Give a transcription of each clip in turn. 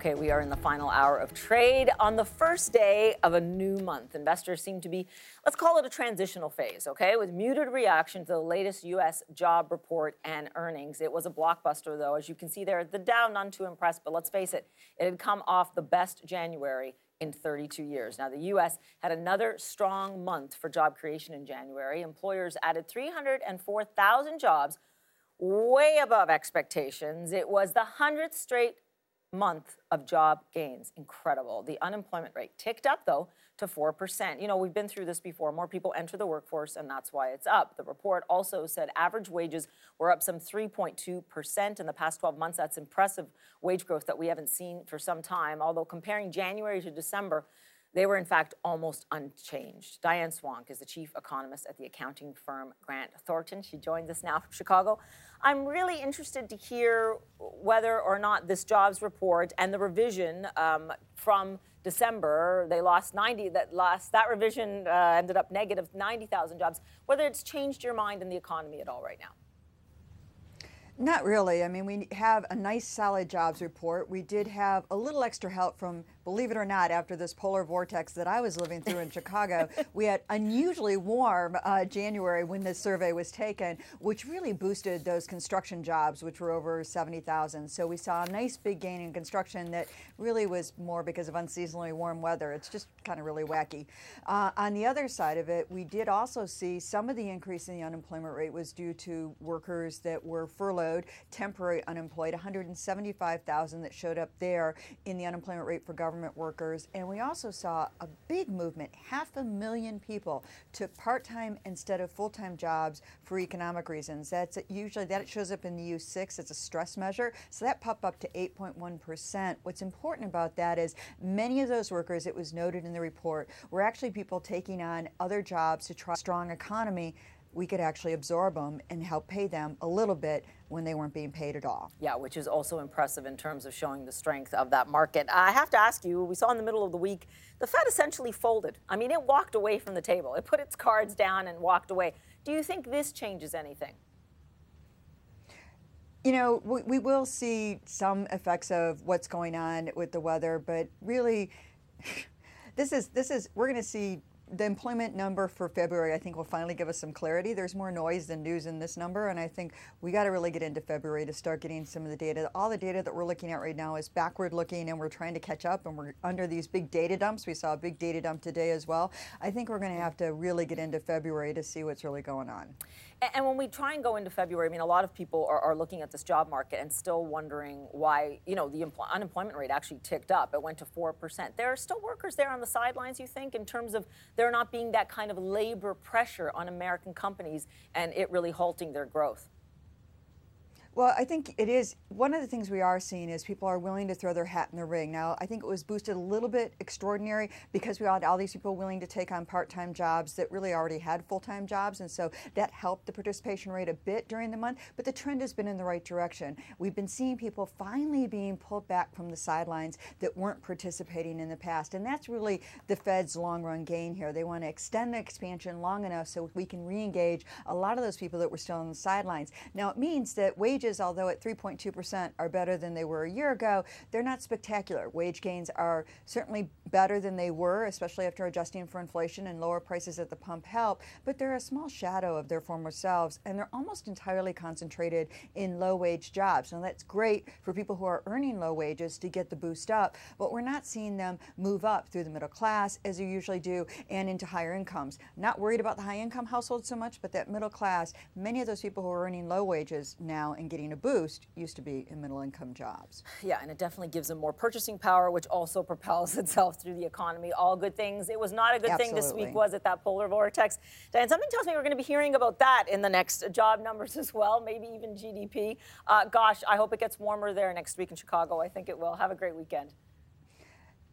Okay, we are in the final hour of trade on the first day of a new month. Investors seem to be, let's call it a transitional phase, okay, with muted reaction to the latest U.S. job report and earnings. It was a blockbuster, though. As you can see there, the Dow, none too impressed, but let's face it, it had come off the best January in 32 years. Now, the U.S. had another strong month for job creation in January. Employers added 304,000 jobs, way above expectations. It was the 100th straight month of job gains. Incredible. The unemployment rate ticked up, though, to 4%. You know, we've been through this before. More people enter the workforce, and that's why it's up. The report also said average wages were up some 3.2% in the past 12 months. That's impressive wage growth that we haven't seen for some time, although comparing January to December, they were, in fact, almost unchanged. Diane Swonk is the chief economist at the accounting firm Grant Thornton. She joins us now from Chicago. I'm really interested to hear whether or not this jobs report and the revision from December, they lost 90, that revision ended up negative 90,000 jobs, whether it's changed your mind in the economy at all right now. Not really. I mean, we have a nice solid jobs report. We did have a little extra help from, believe it or not, after this polar vortex that I was living through in Chicago. We had unusually warm January when this survey was taken, which really boosted those construction jobs, which were over 70,000. So we saw a nice big gain in construction that really was more because of unseasonably warm weather. It's just kind of really wacky. On the other side of it, we did also see some of the increase in the unemployment rate was due to workers that were furloughed, temporary unemployed, 175,000 that showed up there in the unemployment rate for government workers. And we also saw a big movement. 500,000 people took part-time instead of full-time jobs for economic reasons. That's usually, that shows up in the U6. It's a stress measure. So that popped up to 8.1%. What's important about that is many of those workers, it was noted in the report, were actually people taking on other jobs to try a strong economy. We could actually absorb them and help pay them a little bit when they weren't being paid at all. Yeah, which is also impressive in terms of showing the strength of that market. I have to ask you, we saw in the middle of the week, the Fed essentially folded. I mean, it walked away from the table. It put its cards down and walked away. Do you think this changes anything? You know, we will see some effects of what's going on with the weather, but really, we're going to see the employment number for February, I think, will finally give us some clarity. There's more noise than news in this number, and I think we got to really get into February to start getting some of the data. All the data that we're looking at right now is backward looking, and we're trying to catch up, and we're under these big data dumps. We saw a big data dump today as well. I think we're going to have to really get into February to see what's really going on. And when we try and go into February, I mean, a lot of people are looking at this job market and still wondering why, you know, the unemployment rate actually ticked up. It went to 4%. There are still workers there on the sidelines, you think, in terms of there not being that kind of labor pressure on American companies and it really halting their growth? Well, I think it is. One of the things we are seeing is people are willing to throw their hat in the ring. Now, I think it was boosted a little bit extraordinary because we had all these people willing to take on part-time jobs that really already had full-time jobs. And so that helped the participation rate a bit during the month. But the trend has been in the right direction. We've been seeing people finally being pulled back from the sidelines that weren't participating in the past. And that's really the Fed's long-run gain here. They want to extend the expansion long enough so we can re-engage a lot of those people that were still on the sidelines. Now, it means that wages, although at 3.2% are better than they were a year ago, they're not spectacular. Wage gains are certainly better than they were, especially after adjusting for inflation, and lower prices at the pump help, but they're a small shadow of their former selves, and they're almost entirely concentrated in low-wage jobs. Now, that's great for people who are earning low wages to get the boost up, but we're not seeing them move up through the middle class as you usually do and into higher incomes. Not worried about the high-income households so much, but that middle class, many of those people who are earning low wages now and getting a boost used to be in middle-income jobs. Yeah, and it definitely gives them more purchasing power, which also propels itself through the economy. All good things. It was not a good thing this week, was it, that polar vortex? Diane, something tells me we're going to be hearing about that in the next job numbers as well, maybe even GDP. Gosh, I hope it gets warmer there next week in Chicago. I think it will. Have a great weekend.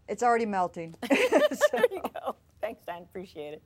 It's already melting. There you go. Thanks, Diane. Appreciate it.